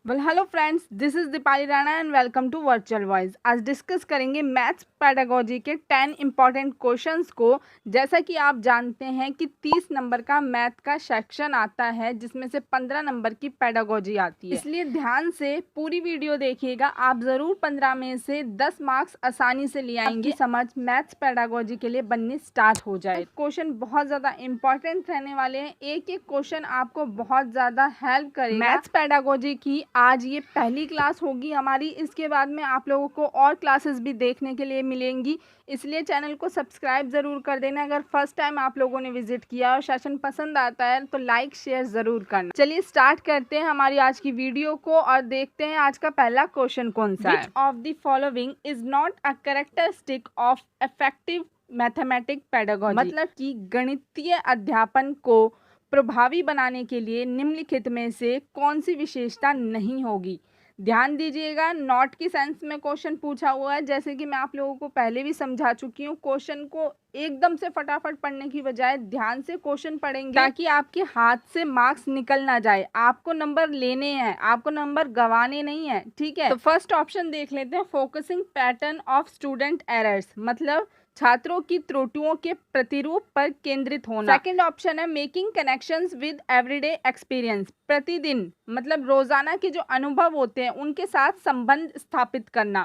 Hello friends, this is Deepali Rana and welcome to virtual voice. आज discuss करेंगे maths pedagogy के 10 important questions को। जैसा कि आप जानते हैं कि 30 नंबर का मैथ का सेक्शन आता है जिसमें से 15 नंबर की पेडागोजी आती है, इसलिए ध्यान से पूरी वीडियो देखिएगा। आप ज़रूर 15 में से 10 मार्क्स आसानी से ले आएंगे। समझ मैथ्स पेडागोजी के लिए बननी स्टार्ट हो जाए। क्वेश्चन बहुत ज़्यादा इंपॉर्टेंट रहने वाले हैं, एक एक क्वेश्चन आपको बहुत ज़्यादा हेल्प करेगा। मैथ्स पेडागोजी की आज ये पहली क्लास होगी हमारी। इसके बाद में आप लोगों को और क्लासेस भी देखने के लिए मिलेंगी, इसलिए चैनल को सब्सक्राइब ज़रूर कर देना। अगर फर्स्ट टाइम आप लोगों ने विजिट किया और सेशन पसंद आता है तो लाइक शेयर ज़रूर करना। चलिए स्टार्ट करते हैं हमारी आज की वीडियो को और देखते हैं आज का पहला क्वेश्चन कौन सा है। Which of the following is not a characteristic of effective mathematic pedagogy? मतलब कि गणितीय अध्यापन को प्रभावी बनाने के लिए निम्नलिखित में से कौन सी विशेषता नहीं होगी? ध्यान दीजिएगा, नॉट की सेंस में क्वेश्चन पूछा हुआ है। जैसे कि मैं आप लोगों को पहले भी समझा चुकी हूँ, क्वेश्चन को एकदम से फटाफट पढ़ने की बजाय ध्यान से क्वेश्चन पढ़ेंगे ताकि आपके हाथ से मार्क्स निकल ना जाए। आपको नंबर लेने हैं, आपको नंबर गंवाने नहीं है, ठीक है। तो फर्स्ट ऑप्शन देख लेते हैं, focusing pattern of student errors, मतलब छात्रों की त्रुटियों के प्रतिरूप पर केंद्रित होना। सेकंड ऑप्शन है making connections with everyday experience, प्रतिदिन मतलब रोजाना के जो अनुभव होते हैं उनके साथ संबंध स्थापित करना।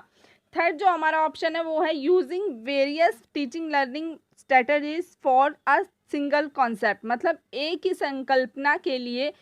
थर्ड जो हमारा ऑप्शन है वो है using various teaching learning strategies for a single concept, मतलब एक ही संकल्पना के लिए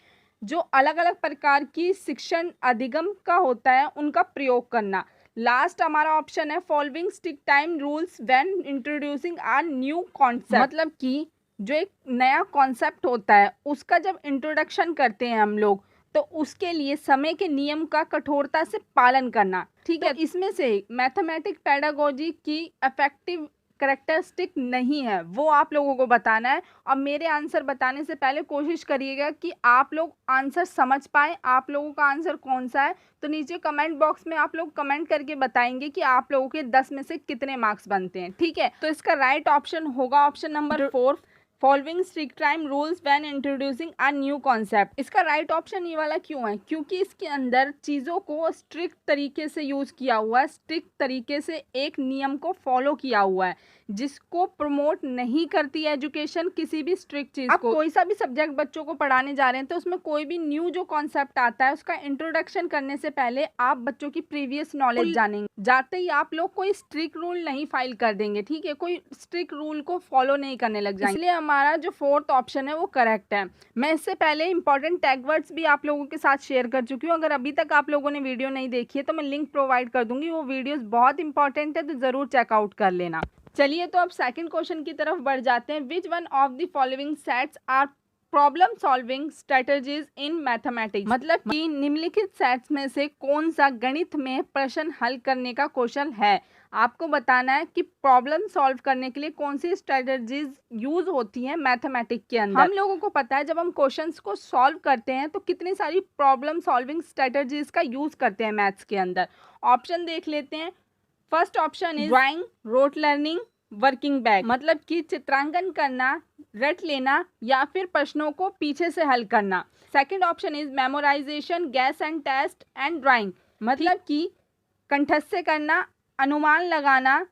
जो अलग अलग प्रकार की शिक्षण अधिगम का होता है उनका प्रयोग करना। लास्ट हमारा ऑप्शन है following stick time rules when introducing a new concept, मतलब कि जो एक नया कॉन्सेप्ट होता है उसका जब इंट्रोडक्शन करते हैं हम लोग तो उसके लिए समय के नियम का कठोरता से पालन करना, ठीक है। इसमें से मैथमेटिक पेडागोजी की इफेक्टिव करेक्टरिस्टिक नहीं है वो आप लोगों को बताना है। और मेरे आंसर बताने से पहले कोशिश करिएगा कि आप लोग आंसर समझ पाए, आप लोगों का आंसर कौन सा है। तो नीचे कमेंट बॉक्स में आप लोग कमेंट करके बताएंगे कि आप लोगों के 10 में से कितने मार्क्स बनते हैं, ठीक है। तो इसका राइट ऑप्शन होगा option number 4, following strict time rules when introducing a new concept. इसका राइट ऑप्शन ये वाला क्यों है? क्योंकि इसके अंदर चीज़ों को स्ट्रिक्ट तरीके से यूज़ किया हुआ है, स्ट्रिक्ट तरीके से एक नियम को फॉलो किया हुआ है जिसको प्रमोट नहीं करती है एजुकेशन किसी भी स्ट्रिक्ट चीज़ को। कोई सा भी सब्जेक्ट बच्चों को पढ़ाने जा रहे हैं तो उसमें कोई भी न्यू जो कॉन्सेप्ट आता है उसका इंट्रोडक्शन करने से पहले आप बच्चों की प्रीवियस नॉलेज जानेंगे। जाते ही आप लोग कोई स्ट्रिक्ट रूल नहीं फाइल कर देंगे, ठीक है, कोई स्ट्रिक्ट रूल को फॉलो नहीं करने लग जाएंगे। इसलिए हमारा जो फोर्थ ऑप्शन है वो करेक्ट है। मैं इससे पहले इंपॉर्टेंट टैग वर्ड्स भी आप लोगों के साथ शेयर कर चुकी हूँ। अगर अभी तक आप लोगों ने वीडियो नहीं देखी है तो मैं लिंक प्रोवाइड कर दूंगी, वो वीडियोस बहुत इंपॉर्टेंट है तो ज़रूर चेकआउट कर लेना। चलिए तो अब सेकंड क्वेश्चन की तरफ बढ़ जाते हैं। Which one of the following sets are problem solving strategies in mathematics, मतलब कि निम्नलिखित सेट्स में से कौन सा गणित में प्रश्न हल करने का कौशल है। आपको बताना है कि प्रॉब्लम सॉल्व करने के लिए कौन सी स्ट्रेटजीज यूज होती हैं मैथमेटिक्स के अंदर। हम लोगों को पता है जब हम क्वेश्चंस को सॉल्व करते हैं तो कितनी सारी प्रॉब्लम सॉल्विंग स्ट्रेटजीज का यूज करते हैं मैथ्स के अंदर। ऑप्शन देख लेते हैं। First option is drawing, rote learning, working back, मतलब कि चित्रांकन करना, रट लेना या फिर प्रश्नों को पीछे से हल करना। Second option is memorization, guess and test and drawing, मतलब कि कंठस्थ से करना, अनुमान लगाना,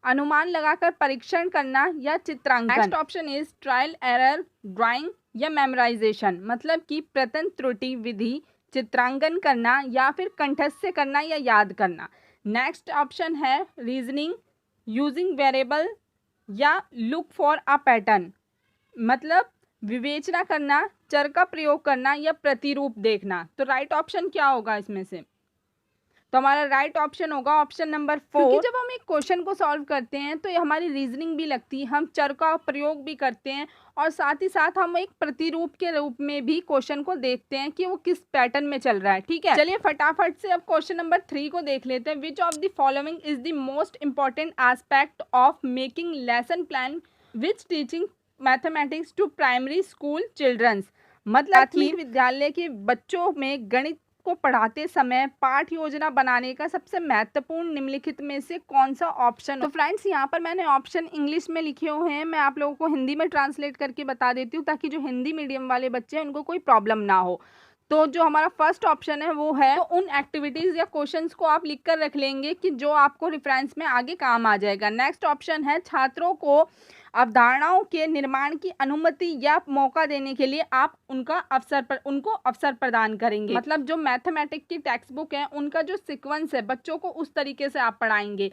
अनुमान लगाकर परीक्षण करना या चित्रांकन। Next option is trial error, drawing या मेमोराइजेशन, मतलब कि प्रत्यन त्रुटि विधि, चित्रांकन करना या फिर कंठस्थ से करना या याद करना। नेक्स्ट ऑप्शन है रीजनिंग, यूजिंग वेरिएबल या लुक फॉर अ पैटर्न, मतलब विवेचना करना, चर का प्रयोग करना या प्रतिरूप देखना। तो राइट ऑप्शन क्या होगा इसमें से? तो हमारा राइट ऑप्शन होगा ऑप्शन नंबर 4। क्योंकि जब हम एक क्वेश्चन को सॉल्व करते हैं तो ये हमारी रीजनिंग भी लगती है, हम चर का प्रयोग भी करते हैं और साथ ही साथ हम एक प्रतिरूप के रूप में भी क्वेश्चन को देखते हैं कि वो किस पैटर्न में चल रहा है, ठीक है। चलिए फटाफट से अब क्वेश्चन नंबर 3 को देख लेते हैं। Which of the following is the most important aspect of making lesson plan which teaching mathematics to primary school childrens, मतलब कि विद्यालय के बच्चों में गणित को पढ़ाते समय पाठ योजना बनाने का सबसे महत्वपूर्ण निम्नलिखित में से कौन सा ऑप्शन? तो फ्रेंड्स यहाँ पर मैंने ऑप्शन इंग्लिश में लिखे हुए हैं, मैं आप लोगों को हिंदी में ट्रांसलेट करके बता देती हूँ ताकि जो हिंदी मीडियम वाले बच्चे हैं उनको कोई प्रॉब्लम ना हो। तो जो हमारा फर्स्ट ऑप्शन है वो है, तो उन एक्टिविटीज़ या क्वेश्चंस को आप लिख कर रख लेंगे कि जो आपको रेफरेंस में आगे काम आ जाएगा। नेक्स्ट ऑप्शन है, छात्रों को अवधारणाओं के निर्माण की अनुमति या मौका देने के लिए आप उनको अवसर प्रदान करेंगे। मतलब जो मैथमेटिक्स की टेक्स्ट बुक है उनका जो सीक्वेंस है बच्चों को उस तरीके से आप पढ़ाएंगे।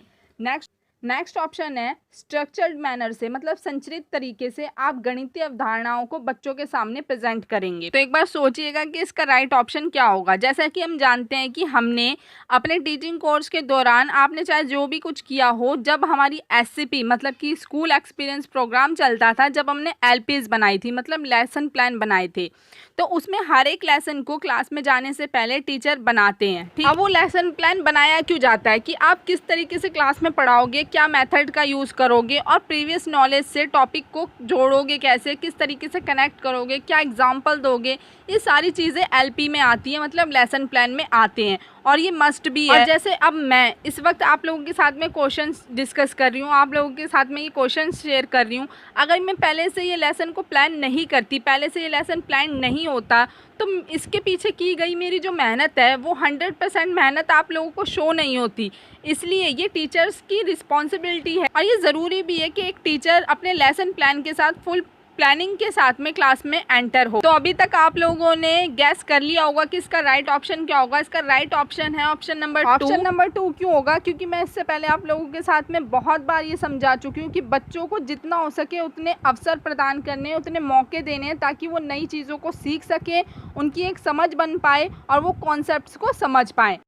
नेक्स्ट ऑप्शन है, स्ट्रक्चर्ड मैनर से, मतलब संरचित तरीके से आप गणितीय अवधारणाओं को बच्चों के सामने प्रेजेंट करेंगे। तो एक बार सोचिएगा कि इसका राइट ऑप्शन क्या होगा। जैसा कि हम जानते हैं कि हमने अपने टीचिंग कोर्स के दौरान, आपने चाहे जो भी कुछ किया हो, जब हमारी SCP मतलब कि स्कूल एक्सपीरियंस प्रोग्राम चलता था, जब हमने LPs बनाई थी, मतलब लेसन प्लान बनाए थे, तो उसमें हर एक लेसन को क्लास में जाने से पहले टीचर बनाते हैं। ठीक, अब वो लेसन प्लान बनाया क्यों जाता है कि आप किस तरीके से क्लास में पढ़ाओगे, क्या मेथड का यूज़ करोगे और प्रीवियस नॉलेज से टॉपिक को जोड़ोगे कैसे, किस तरीके से कनेक्ट करोगे, क्या एग्जाम्पल दोगे, ये सारी चीज़ें LP में आती हैं, मतलब लेसन प्लान में आते हैं और ये मस्ट भी है। और जैसे अब मैं इस वक्त आप लोगों के साथ में क्वेश्चंस डिस्कस कर रही हूँ, आप लोगों के साथ में ये क्वेश्चंस शेयर कर रही हूँ, अगर मैं पहले से ये लेसन को प्लान नहीं करती, पहले से ये लेसन प्लान नहीं होता, तो इसके पीछे की गई मेरी जो मेहनत है वो 100% मेहनत आप लोगों को शो नहीं होती। इसलिए ये टीचर्स की रिस्पॉन्सिबिलिटी है और ये ज़रूरी भी है कि एक टीचर अपने लेसन प्लान के साथ, फुल प्लानिंग के साथ में क्लास में एंटर हो। तो अभी तक आप लोगों ने गैस कर लिया होगा कि इसका राइट ऑप्शन क्या होगा। इसका राइट ऑप्शन है ऑप्शन नंबर 2। ऑप्शन नंबर 2 क्यों होगा? क्योंकि मैं इससे पहले आप लोगों के साथ में बहुत बार ये समझा चुकी हूँ कि बच्चों को जितना हो सके उतने अवसर प्रदान करने, उतने मौके देने ताकि वो नई चीज़ों को सीख सकें, उनकी एक समझ बन पाए और वो कॉन्सेप्ट्स को समझ पाएँ।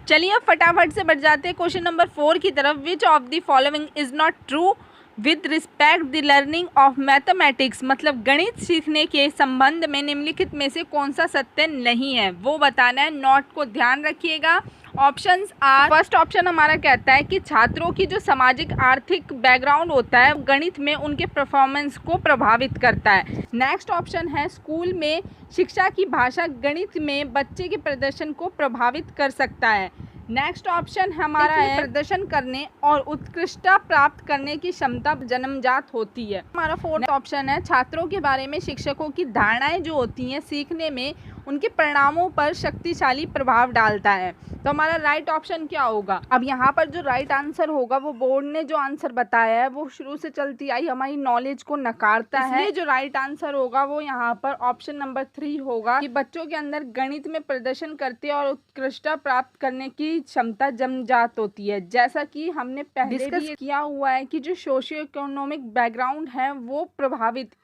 चलिए अब फटाफट से बढ़ जाते हैं क्वेश्चन नंबर 4 की तरफ। विच of the following is not true with respect the learning of mathematics, मतलब गणित सीखने के संबंध में निम्नलिखित में से कौन सा सत्य नहीं है, वो बताना है। नोट को ध्यान रखिएगा। ऑप्शंस आर, फर्स्ट ऑप्शन हमारा कहता है कि छात्रों की जो सामाजिक आर्थिक बैकग्राउंड होता है गणित में उनके परफॉर्मेंस को प्रभावित करता है। नेक्स्ट ऑप्शन है, स्कूल में शिक्षा की भाषा गणित में बच्चे के प्रदर्शन को प्रभावित कर सकता है। नेक्स्ट ऑप्शन हमारा है, प्रदर्शन करने और उत्कृष्टता प्राप्त करने की क्षमता जन्मजात होती है। हमारा फोर्थ ऑप्शन है, छात्रों के बारे में शिक्षकों की धारणाएं जो होती हैं सीखने में उनके परिणामों पर शक्तिशाली प्रभाव डालता है। तो हमारा राइट ऑप्शन क्या होगा? अब यहाँ पर जो राइट आंसर होगा वो बोर्ड ने जो आंसर बताया है वो शुरू से चलती आई हमारी नॉलेज को नकारता है। इसलिए जो राइट आंसर होगा वो यहाँ पर ऑप्शन नंबर 3 होगा कि बच्चों के अंदर गणित में प्रदर्शन करते और उत्कृष्टता प्राप्त करने की क्षमता जन्मजात होती है। जैसा कि हमने पहले डिस्कस किया हुआ है कि जो सोशियो इकोनॉमिक बैकग्राउंड है वो प्रभावित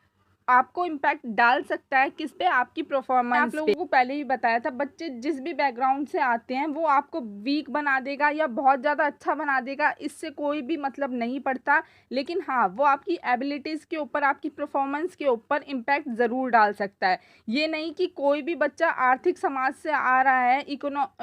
आपको इम्पैक्ट डाल सकता है किस पे? आपकी परफॉर्मेंस। आप लोगों को पहले ही बताया था, बच्चे जिस भी बैकग्राउंड से आते हैं वो आपको वीक बना देगा या बहुत ज़्यादा अच्छा बना देगा, इससे कोई भी मतलब नहीं पड़ता। लेकिन हाँ, वो आपकी एबिलिटीज़ के ऊपर, आपकी परफॉर्मेंस के ऊपर इम्पैक्ट ज़रूर डाल सकता है। ये नहीं कि कोई भी बच्चा आर्थिक समाज से आ रहा है,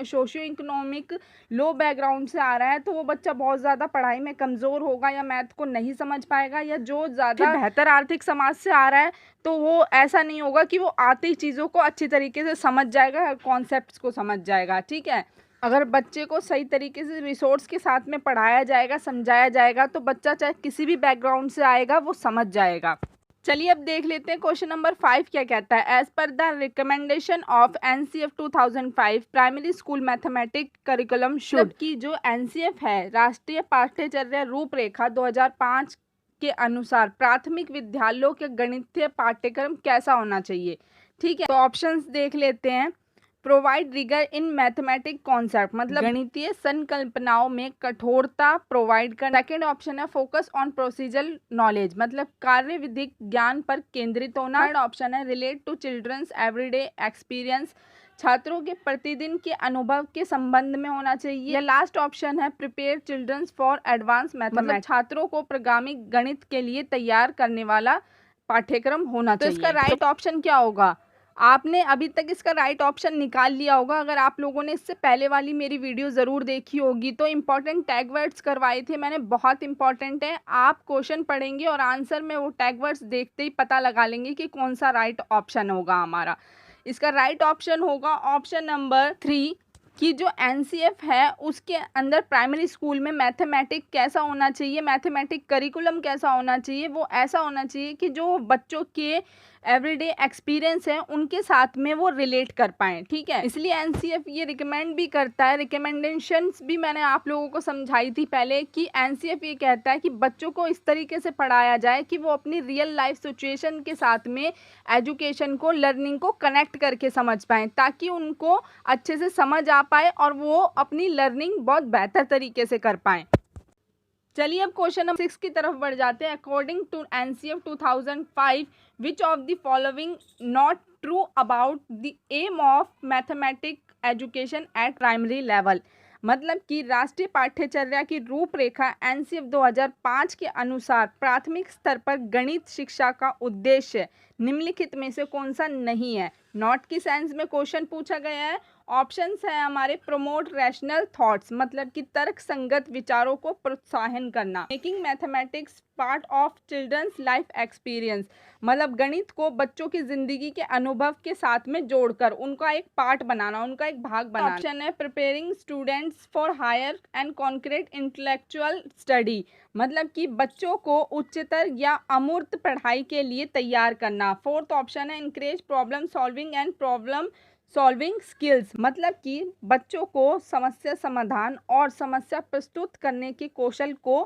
सोशियो इकोनॉमिक लो बैकग्राउंड से आ रहा है, तो वो बच्चा बहुत ज़्यादा पढ़ाई में कमज़ोर होगा या मैथ को नहीं समझ पाएगा, या जो ज़्यादा बेहतर आर्थिक समाज से आ रहा है तो वो ऐसा नहीं होगा कि वो आती चीज़ों को अच्छी तरीके से समझ जाएगा, कॉन्सेप्ट्स को समझ जाएगा। ठीक है, अगर बच्चे को सही तरीके से रिसोर्स के साथ में पढ़ाया जाएगा, समझाया जाएगा, तो बच्चा चाहे किसी भी बैकग्राउंड से आएगा वो समझ जाएगा। चलिए अब देख लेते हैं क्वेश्चन नंबर 5 क्या कहता है। As per the recommendation of NCF 2005 primary school mathematics curriculum should, की जो NCF है राष्ट्रीय पाठ्यचर्या रूपरेखा 2005 के अनुसार प्राथमिक विद्यालयों के गणितीय पाठ्यक्रम कैसा होना चाहिए। ठीक है, तो ऑप्शंस देख लेते हैं। Provide rigour in mathematic concept, मतलब गणितीय संकल्पनाओं में कठोरता प्रोवाइड कर। सेकेंड ऑप्शन है फोकस ऑन प्रोसीजरल नॉलेज, मतलब कार्य विधिक ज्ञान पर केंद्रित होना। थर्ड ऑप्शन है relate to childrens everyday experience, छात्रों के प्रतिदिन के अनुभव के संबंध में होना चाहिए। लास्ट ऑप्शन है prepare childrens for advance mathematics, मतलब छात्रों को प्रगामी गणित के लिए तैयार करने वाला पाठ्यक्रम होना चाहिए। तो इसका राइट ऑप्शन क्या होगा? आपने अभी तक इसका राइट ऑप्शन निकाल लिया होगा अगर आप लोगों ने इससे पहले वाली मेरी वीडियो ज़रूर देखी होगी। तो इंपॉर्टेंट टैग वर्ड्स करवाए थे मैंने, बहुत इंपॉर्टेंट है। आप क्वेश्चन पढ़ेंगे और आंसर में वो टैग वर्ड्स देखते ही पता लगा लेंगे कि कौन सा राइट ऑप्शन होगा हमारा। इसका राइट ऑप्शन होगा ऑप्शन नंबर 3 कि जो NCF है उसके अंदर प्राइमरी स्कूल में मैथमेटिक्स कैसा होना चाहिए, मैथमेटिक्स करिकुलम कैसा होना चाहिए, वो ऐसा होना चाहिए कि जो बच्चों के एवरीडे एक्सपीरियंस है उनके साथ में वो रिलेट कर पाएँ, ठीक है। इसलिए एनसीएफ ये रिकमेंड भी करता है, रिकमेंडेशंस भी मैंने आप लोगों को समझाई थी पहले कि एनसीएफ ये कहता है कि बच्चों को इस तरीके से पढ़ाया जाए कि वो अपनी रियल लाइफ सिचुएशन के साथ में एजुकेशन को, लर्निंग को कनेक्ट करके समझ पाएँ, ताकि उनको अच्छे से समझ आ पाए और वो अपनी लर्निंग बहुत बेहतर तरीके से कर पाएँ। चलिए अब क्वेश्चन नंबर 6 की तरफ बढ़ जाते हैं। According to NCF 2005 which of the following not true about the aim of mathematics education at primary level. मतलब कि राष्ट्रीय पाठ्यचर्या की रूपरेखा एनसीएफ 2005 के अनुसार प्राथमिक स्तर पर गणित शिक्षा का उद्देश्य निम्नलिखित में से कौन सा नहीं है। नॉट की सेंस में क्वेश्चन पूछा गया है। ऑप्शंस है हमारे प्रमोट रैशनल थॉट्स, मतलब कि तर्क संगत विचारों को प्रोत्साहन करना। Making mathematics part of children's life experience, मतलब गणित को बच्चों की जिंदगी के अनुभव के साथ में जोड़कर उनका एक पार्ट बनाना, उनका एक भाग बनाना। ऑप्शन है preparing students for higher and concrete intellectual study, मतलब कि बच्चों को उच्चतर या अमूर्त पढ़ाई के लिए तैयार करना। फोर्थ ऑप्शन है encourage problem solving and problem solving skills, मतलब कि बच्चों को समस्या समाधान और समस्या प्रस्तुत करने के कौशल को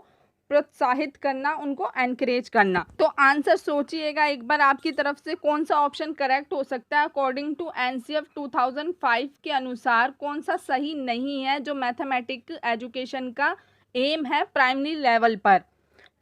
प्रोत्साहित करना, उनको एनकरेज करना। तो आंसर सोचिएगा एक बार आपकी तरफ से कौन सा ऑप्शन करेक्ट हो सकता है। अकॉर्डिंग टू एनसीएफ 2005 के अनुसार कौन सा सही नहीं है जो मैथमेटिक्स एजुकेशन का एम है प्राइमरी लेवल पर।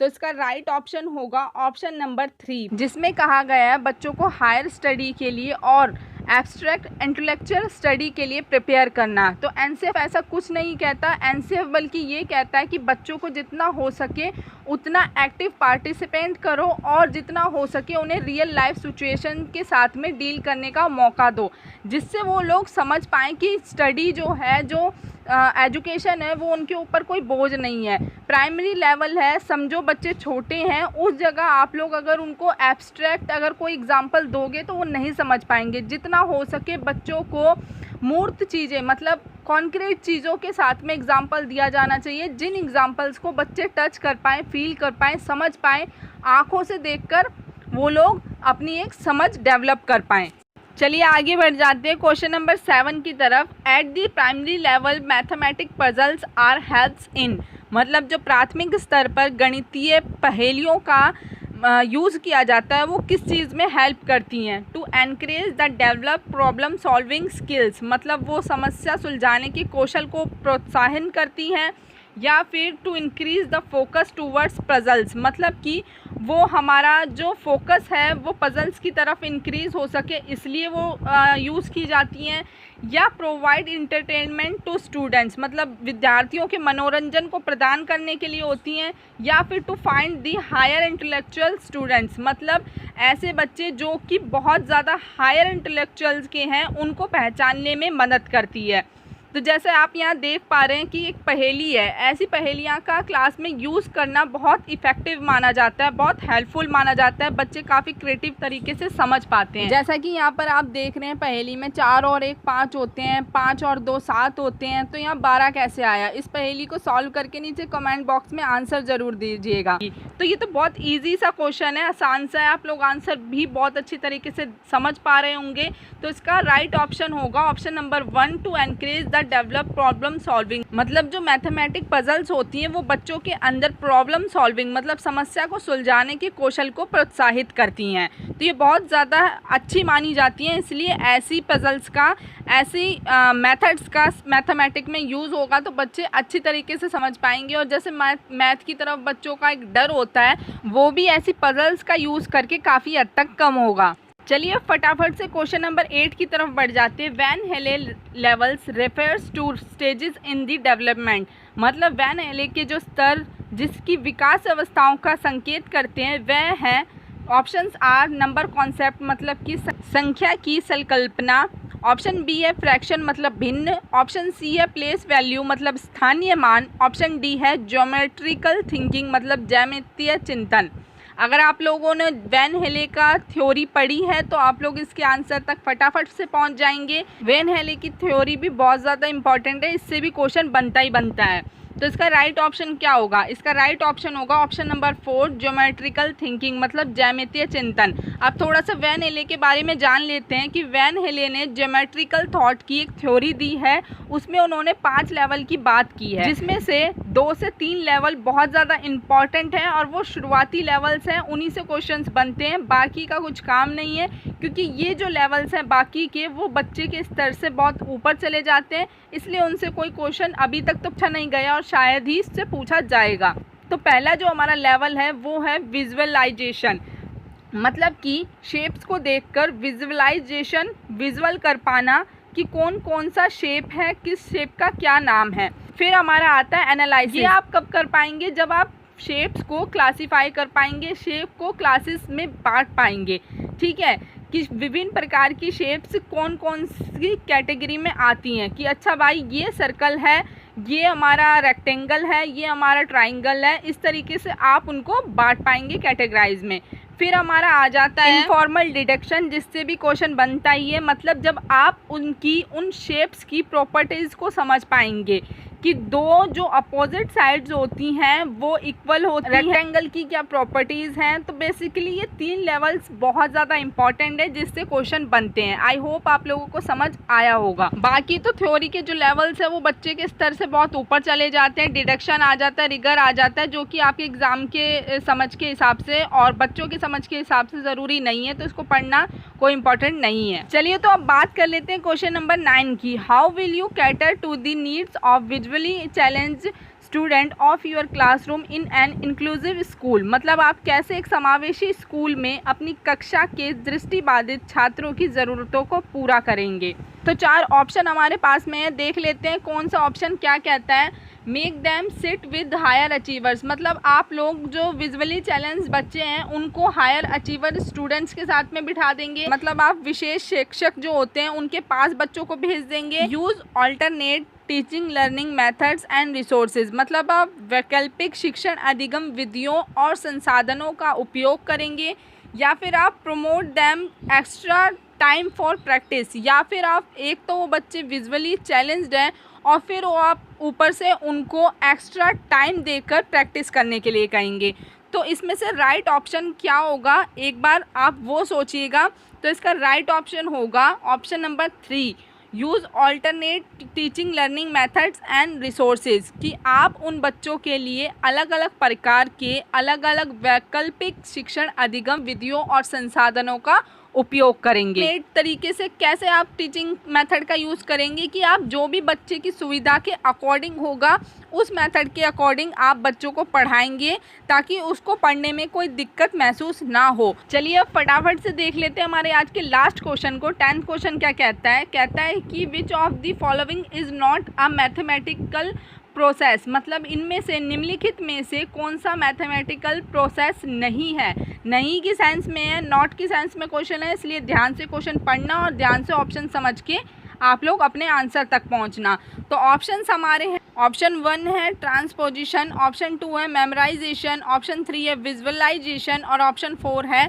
तो इसका राइट ऑप्शन होगा ऑप्शन नंबर 3, जिसमें कहा गया है बच्चों को हायर स्टडी के लिए और एब्स्ट्रैक्ट इंटेलेक्चुअल स्टडी के लिए प्रिपेयर करना। तो एनसीएफ ऐसा कुछ नहीं कहता, एनसीएफ बल्कि ये कहता है कि बच्चों को जितना हो सके उतना एक्टिव पार्टिसिपेंट करो और जितना हो सके उन्हें रियल लाइफ सिचुएशन के साथ में डील करने का मौका दो, जिससे वो लोग समझ पाएँ कि स्टडी जो है, जो एजुकेशन है, वो उनके ऊपर कोई बोझ नहीं है। प्राइमरी लेवल है, समझो बच्चे छोटे हैं, उस जगह आप लोग अगर उनको एब्स्ट्रैक्ट अगर कोई एग्जांपल दोगे तो वो नहीं समझ पाएंगे। जितना हो सके बच्चों को मूर्त चीज़ें, मतलब कॉन्क्रीट चीज़ों के साथ में एग्जांपल दिया जाना चाहिए, जिन एग्जांपल्स को बच्चे टच कर पाएँ, फील कर पाएँ, समझ पाएँ, आँखों से देखकर वो लोग अपनी एक समझ डेवलप कर पाएँ। चलिए आगे बढ़ जाते हैं क्वेश्चन नंबर 7 की तरफ। At the primary level mathematic puzzles are helps in, मतलब जो प्राथमिक स्तर पर गणितीय पहेलियों का यूज़ किया जाता है वो किस चीज़ में हेल्प करती हैं। To encourage the develop problem solving skills, मतलब वो समस्या सुलझाने के कौशल को प्रोत्साहन करती हैं, या फिर to increase the focus towards puzzles, मतलब कि वो हमारा जो फोकस है वो पजल्स की तरफ इंक्रीज़ हो सके इसलिए वो यूज़ की जाती हैं, या प्रोवाइड इंटरटेनमेंट टू स्टूडेंट्स, मतलब विद्यार्थियों के मनोरंजन को प्रदान करने के लिए होती हैं, या फिर to find the higher intellectual students, मतलब ऐसे बच्चे जो कि बहुत ज़्यादा हायर इंटेलेक्चुअल्स के हैं उनको पहचानने में मदद करती है। तो जैसे आप यहाँ देख पा रहे हैं कि एक पहेली है, ऐसी पहेलियाँ का क्लास में यूज़ करना बहुत इफ़ेक्टिव माना जाता है, बहुत हेल्पफुल माना जाता है, बच्चे काफ़ी क्रिएटिव तरीके से समझ पाते हैं। जैसा कि यहाँ पर आप देख रहे हैं पहेली में 4 और 1 5 होते हैं, 5 और 2 7 होते हैं, तो यहाँ 12 कैसे आया। इस पहेली को सॉल्व करके नीचे कमेंट बॉक्स में आंसर ज़रूर दीजिएगा। तो ये तो बहुत ईजी सा क्वेश्चन है, आसान सा है, आप लोग आंसर भी बहुत अच्छी तरीके से समझ पा रहे होंगे। तो इसका राइट ऑप्शन होगा option number 1, to encourage the develop problem solving, मतलब जो मैथमेटिक पजल्स होती हैं वो बच्चों के अंदर प्रॉब्लम सॉल्विंग, मतलब समस्या को सुलझाने के कौशल को प्रोत्साहित करती हैं। तो ये बहुत ज़्यादा अच्छी मानी जाती हैं, इसलिए ऐसी पजल्स का, ऐसी मेथड्स का मैथमेटिक में यूज़ होगा तो बच्चे अच्छी तरीके से समझ पाएंगे। और जैसे मैथ की तरफ बच्चों का एक डर होता है, वो भी ऐसी पजल्स का यूज़ करके काफ़ी हद तक कम होगा। चलिए अब फटाफट से क्वेश्चन नंबर 8 की तरफ बढ़ जाते हैं। वैन हेले levels refers two stages in the development, मतलब वैन हेले के जो स्तर जिसकी विकास अवस्थाओं का संकेत करते हैं वह हैं, ऑप्शंस आर नंबर कॉन्सेप्ट, मतलब कि संख्या की संकल्पना, ऑप्शन बी है फ्रैक्शन मतलब भिन्न, ऑप्शन सी है प्लेस वैल्यू मतलब स्थानीय मान, ऑप्शन डी है ज्योमेट्रिकल थिंकिंग मतलब ज्यामितीय चिंतन। अगर आप लोगों ने वैन हेले का थ्योरी पढ़ी है तो आप लोग इसके आंसर तक फटाफट से पहुंच जाएंगे। वैन हेले की थ्योरी भी बहुत ज़्यादा इंपॉर्टेंट है, इससे भी क्वेश्चन बनता ही बनता है। तो इसका राइट ऑप्शन क्या होगा? इसका राइट ऑप्शन होगा ऑप्शन नंबर 4 ज्योमेट्रिकल थिंकिंग, मतलब ज्यामितीय चिंतन। अब थोड़ा सा वैन हेले के बारे में जान लेते हैं कि वैन हेले ने ज्योमेट्रिकल थॉट की एक थ्योरी दी है। उसमें उन्होंने 5 लेवल की बात की है, जिसमें से 2 से 3 लेवल बहुत ज़्यादा इंपॉर्टेंट हैं और वो शुरुआती लेवल्स हैं, उन्हीं से क्वेश्चंस बनते हैं, बाकी का कुछ काम नहीं है। क्योंकि ये जो लेवल्स हैं बाकी के, वो बच्चे के स्तर से बहुत ऊपर चले जाते हैं, इसलिए उनसे कोई क्वेश्चन अभी तक तो पूछा नहीं गया और शायद ही इससे पूछा जाएगा। तो पहला जो हमारा लेवल है वो है विजुअलाइजेशन, मतलब कि शेप्स को देखकर विजुअलाइजेशन, विजुअल कर पाना कि कौन कौन सा शेप है, किस शेप का क्या नाम है। फिर हमारा आता है एनालाइसिस। ये आप कब कर पाएंगे? जब आप शेप्स को क्लासिफाई कर पाएंगे, शेप को क्लासेस में बांट पाएंगे, ठीक है, कि विभिन्न प्रकार की शेप्स कौन कौन सी कैटेगरी में आती हैं, कि अच्छा भाई ये सर्कल है, ये हमारा रेक्टेंगल है, ये हमारा ट्राइंगल है। इस तरीके से आप उनको बांट पाएंगे कैटेगराइज में। फिर हमारा आ जाता है इनफॉर्मल डिडक्शन, जिससे भी क्वेश्चन बनता ही है, मतलब जब आप उन शेप्स की प्रॉपर्टीज़ को समझ पाएंगे कि दो जो अपोजिट साइड्स होती हैं वो इक्वल होती हैं, रेक्टेंगल की क्या प्रॉपर्टीज़ हैं। तो बेसिकली ये 3 लेवल्स बहुत ज़्यादा इंपॉर्टेंट है जिससे क्वेश्चन बनते हैं। आई होप आप लोगों को समझ आया होगा। बाकी तो थ्योरी के जो लेवल्स है वो बच्चे के स्तर से बहुत ऊपर चले जाते हैं, डिडक्शन आ जाता है, रिगर आ जाता है, जो कि आपके एग्ज़ाम के समझ के हिसाब से और बच्चों के समझ के हिसाब से ज़रूरी नहीं है, तो इसको पढ़ना कोई इंपॉर्टेंट नहीं है। चलिए तो अब बात कर लेते हैं क्वेश्चन नंबर 9 की। How will you cater to the needs of visually challenge student of your classroom in an inclusive school, मतलब आप कैसे एक समावेशी स्कूल में अपनी कक्षा के दृष्टिबाधित छात्रों की ज़रूरतों को पूरा करेंगे। तो 4 ऑप्शन हमारे पास में है, देख लेते हैं कौन सा ऑप्शन क्या कहता है। Make them sit with higher achievers, मतलब आप लोग जो विजुअली चैलेंज बच्चे हैं उनको हायर अचीवर स्टूडेंट्स के साथ में बिठा देंगे, मतलब आप विशेष शिक्षक जो होते हैं उनके पास बच्चों को भेज देंगे। Use alternate teaching learning methods and resources, मतलब आप वैकल्पिक शिक्षण अधिगम विधियों और संसाधनों का उपयोग करेंगे। या फिर आप promote them extra time for practice, या फिर आप एक तो वो बच्चे विजुअली चैलेंज्ड हैं और फिर वो आप ऊपर से उनको एक्स्ट्रा टाइम देकर प्रैक्टिस करने के लिए कहेंगे। तो इसमें से राइट ऑप्शन क्या होगा, एक बार आप वो सोचिएगा। तो इसका राइट ऑप्शन होगा option number 3, use alternate teaching learning methods and resources, कि आप उन बच्चों के लिए अलग अलग प्रकार के अलग अलग वैकल्पिक शिक्षण अधिगम विधियों और संसाधनों का उपयोग करेंगे। एक तरीके से कैसे आप टीचिंग मेथड का यूज़ करेंगे कि आप जो भी बच्चे की सुविधा के अकॉर्डिंग होगा उस मेथड के अकॉर्डिंग आप बच्चों को पढ़ाएंगे ताकि उसको पढ़ने में कोई दिक्कत महसूस ना हो। चलिए अब फटाफट से देख लेते हैं हमारे आज के लास्ट क्वेश्चन को। 10th क्वेश्चन क्या कहता है? कहता है कि विच of the following is not a mathematical process, मतलब इनमें से निम्नलिखित में से कौन सा मैथमेटिकल प्रोसेस नहीं है। नहीं की सेंस में है, नॉट की सेंस में क्वेश्चन है, इसलिए ध्यान से क्वेश्चन पढ़ना और ध्यान से ऑप्शन समझ के आप लोग अपने आंसर तक पहुंचना। तो ऑप्शंस हमारे हैं, ऑप्शन 1 है ट्रांसपोजिशन, ऑप्शन 2 है मेमोराइजेशन, ऑप्शन 3 है विजुअलाइजेशन और ऑप्शन 4 है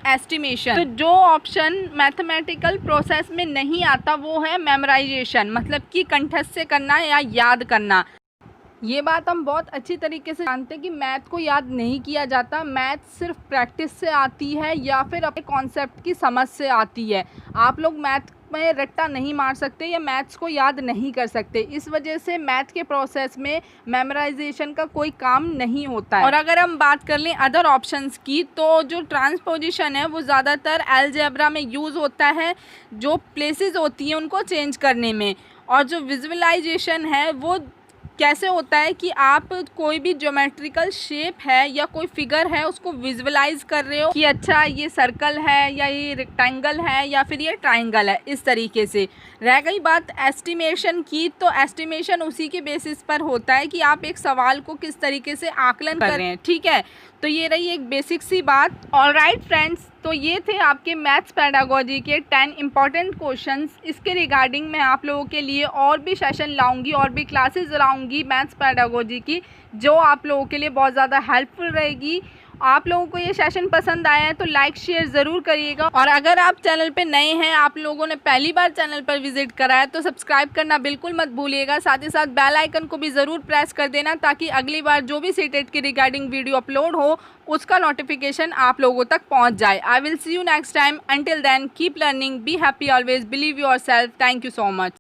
एस्टिमेशन। तो जो ऑप्शन मैथमेटिकल प्रोसेस में नहीं आता वो है मेमोराइजेशन, मतलब कि कंठस्थ से करना या याद करना। ये बात हम बहुत अच्छी तरीके से जानते हैं कि मैथ को याद नहीं किया जाता, मैथ सिर्फ प्रैक्टिस से आती है या फिर अपने कॉन्सेप्ट की समझ से आती है। आप लोग मैथ में रट्टा नहीं मार सकते या मैथ्स को याद नहीं कर सकते, इस वजह से मैथ के प्रोसेस में मेमोराइजेशन का कोई काम नहीं होता है। और अगर हम बात कर लें अदर ऑप्शंस की, तो जो ट्रांसपोजिशन है वो ज़्यादातर अलजेब्रा में यूज़ होता है, जो प्लेसेस होती हैं उनको चेंज करने में। और जो विजुअलाइजेशन है वो कैसे होता है कि आप कोई भी ज्योमेट्रिकल शेप है या कोई फिगर है उसको विजुअलाइज कर रहे हो कि अच्छा ये सर्कल है या ये रेक्टेंगल है या फिर ये ट्राइंगल है, इस तरीके से। रह गई बात एस्टिमेशन की, तो एस्टिमेशन उसी के बेसिस पर होता है कि आप एक सवाल को किस तरीके से आकलन कर रहे हैं, ठीक है। तो ये रही एक बेसिक सी बात। ऑलराइट फ्रेंड्स, तो ये थे आपके मैथ्स पेडागोजी के 10 इंपॉर्टेंट क्वेश्चंस। इसके रिगार्डिंग मैं आप लोगों के लिए और भी सेशन लाऊंगी और भी क्लासेस लाऊंगी मैथ्स पेडागोजी की, जो आप लोगों के लिए बहुत ज़्यादा हेल्पफुल रहेगी। आप लोगों को ये सेशन पसंद आया है तो लाइक शेयर ज़रूर करिएगा, और अगर आप चैनल पे नए हैं, आप लोगों ने पहली बार चैनल पर विजिट करा है, तो सब्सक्राइब करना बिल्कुल मत भूलिएगा। साथ ही साथ बेल आइकन को भी ज़रूर प्रेस कर देना, ताकि अगली बार जो भी सीटेट की रिगार्डिंग वीडियो अपलोड हो उसका नोटिफिकेशन आप लोगों तक पहुंच जाए। I will see you next time. Until then keep learning, be happy always, believe yourself. Thank you so much.